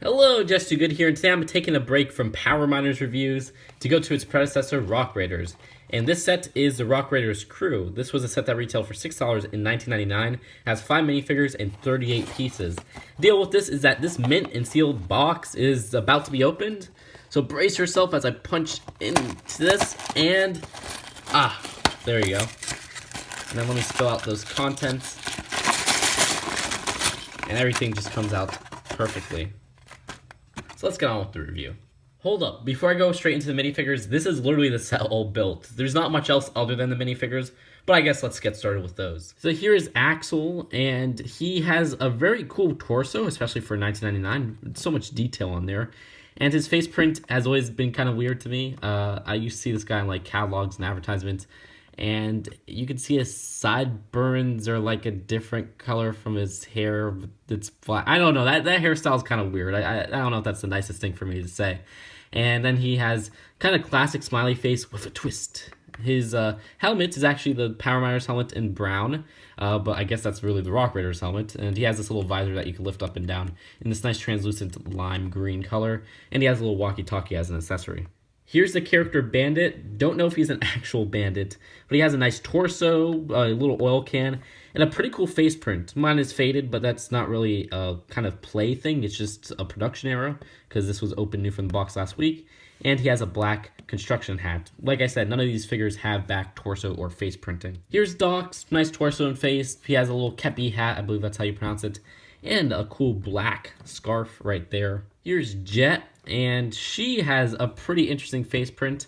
Hello, Just Too Good here, and today I'm taking a break from Power Miners reviews to go to its predecessor, Rock Raiders. And this set is the Rock Raiders Crew. This was a set that retailed for $6 in 1999, has 5 minifigures and 38 pieces. The deal with this is that this mint and sealed box is about to be opened, so brace yourself as I punch into this, and there you go. And then let me spill out those contents, and everything just comes out perfectly. So let's get on with the review. Hold up, before I go straight into the minifigures, this is literally the set all built. There's not much else other than the minifigures, but I guess let's get started with those. So here is Axel, and he has a very cool torso, especially for 1999. So much detail on there. And his face print has always been kind of weird to me. I used to see this guy in like catalogs and advertisements, and you can see his sideburns are like a different color from his hair. It's black. I don't know. That hairstyle is kind of weird. I don't know if that's the nicest thing for me to say. And then he has kind of classic smiley face with a twist. His helmet is actually the Power Miners helmet in brown, but I guess that's really the Rock Raiders helmet. And he has this little visor that you can lift up and down in this nice translucent lime green color. And he has a little walkie-talkie as an accessory. Here's the character Bandit. Don't know if he's an actual bandit, but he has a nice torso, a little oil can, and a pretty cool face print. Mine is faded, but that's not really a kind of play thing. It's just a production error, because this was open new from the box last week. And he has a black construction hat. Like I said, none of these figures have back, torso, or face printing. Here's Doc's, nice torso and face. He has a little kepi hat, I believe that's how you pronounce it, and a cool black scarf right there. Here's Jet, and she has a pretty interesting face print.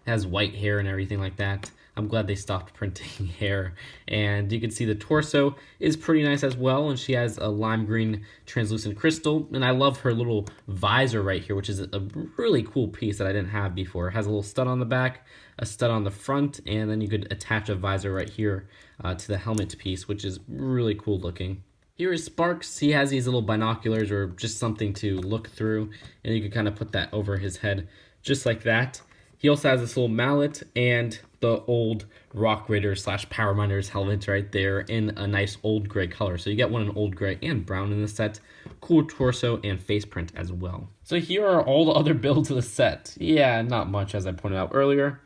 It has white hair and everything like that. I'm glad they stopped printing hair. And you can see the torso is pretty nice as well, and she has a lime green translucent crystal. And I love her little visor right here, which is a really cool piece that I didn't have before. It has a little stud on the back, a stud on the front, and then you could attach a visor right here to the helmet piece, which is really coul looking. Here is Sparks. He has these little binoculars or just something to look through, and you can kind of put that over his head just like that. He also has this little mallet and the old Rock Raider / Power Miners helmet right there in a nice old gray color. So you get one in old gray and brown in the set. Cool torso and face print as well. So here are all the other builds of the set. Yeah, not much as I pointed out earlier.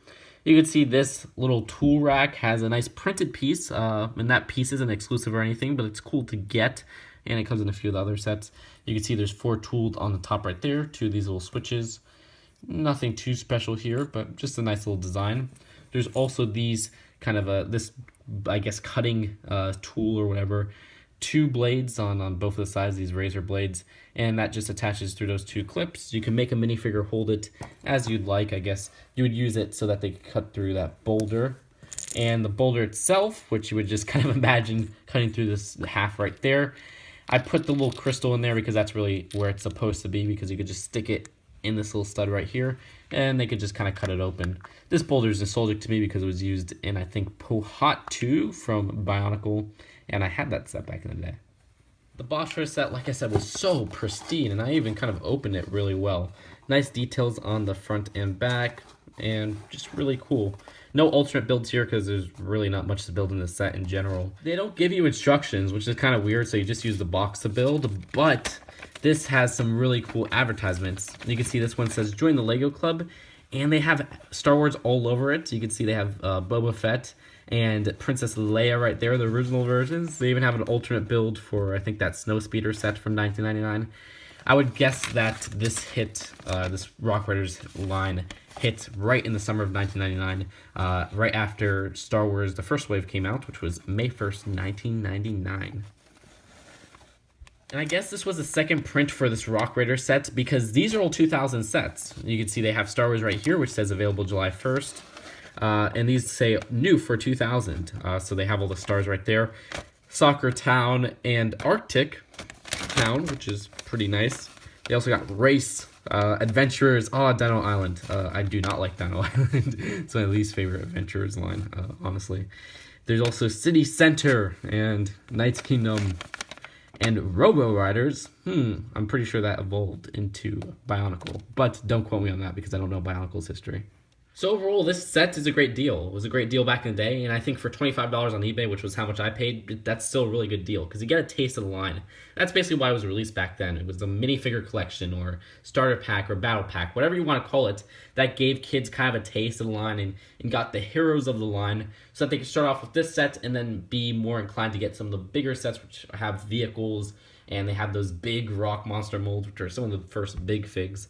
You can see this little tool rack has a nice printed piece, and that piece isn't exclusive or anything, but it's cool to get, and it comes in a few of the other sets. You can see there's 4 tools on the top right there, 2 of these little switches. Nothing too special here, but just a nice little design. There's also these kind of this, I guess, cutting tool or whatever. 2 blades on both of the sides, these razor blades, and that just attaches through those 2 clips. You can make a minifigure hold it as you'd like. I guess you would use it so that they could cut through that boulder. And the boulder itself, which you would just kind of imagine cutting through this half right there. I put the little crystal in there because that's really where it's supposed to be, because you could just stick it in this little stud right here, and they could just kind of cut it open. This boulder is nostalgic to me because it was used in, I think, Pohat 2 from Bionicle, and I had that set back in the day. The boss rush set, like I said, was so pristine, and I even kind of opened it really well. Nice details on the front and back, and just really cool. No alternate builds here because there's really not much to build in this set in general. They don't give you instructions, which is kind of weird, so you just use the box to build, but this has some really cool advertisements. You can see this one says, join the Lego Club, and they have Star Wars all over it. You can see they have Boba Fett and Princess Leia right there, the original versions. They even have an alternate build for, I think, that Snowspeeder set from 1999. I would guess that this hit, this Rock Raiders line hit right in the summer of 1999, right after Star Wars The First Wave came out, which was May 1st, 1999. And I guess this was the second print for this Rock Raider set, because these are all 2000 sets. You can see they have Star Wars right here, which says available July 1st. And these say new for 2000. So they have all the stars right there. Soccer Town and Arctic Town, which is pretty nice. They also got Race, Adventurers, Dino Island. I do not like Dino Island. It's my least favorite Adventurers line, honestly. There's also City Center and Knight's Kingdom. And Robo Riders, I'm pretty sure that evolved into Bionicle. But don't quote me on that because I don't know Bionicle's history. So overall, this set is a great deal. It was a great deal back in the day, and I think for $25 on eBay, which was how much I paid, that's still a really good deal because you get a taste of the line. That's basically why it was released back then. It was the minifigure collection or starter pack or battle pack, whatever you want to call it, that gave kids kind of a taste of the line and got the heroes of the line so that they could start off with this set and then be more inclined to get some of the bigger sets which have vehicles and they have those big rock monster molds, which are some of the first big figs.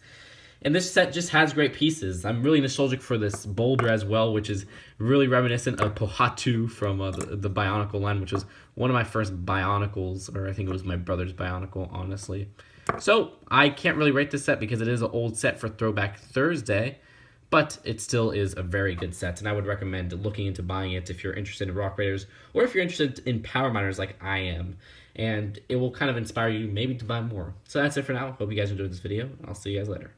And this set just has great pieces. I'm really nostalgic for this boulder as well, which is really reminiscent of Pohatu from the Bionicle line, which was one of my first Bionicles, or I think it was my brother's Bionicle, honestly. So I can't really rate this set because it is an old set for Throwback Thursday, but it still is a very good set, and I would recommend looking into buying it if you're interested in Rock Raiders, or if you're interested in Power Miners like I am, and it will kind of inspire you maybe to buy more. So that's it for now. Hope you guys enjoyed this video, and I'll see you guys later.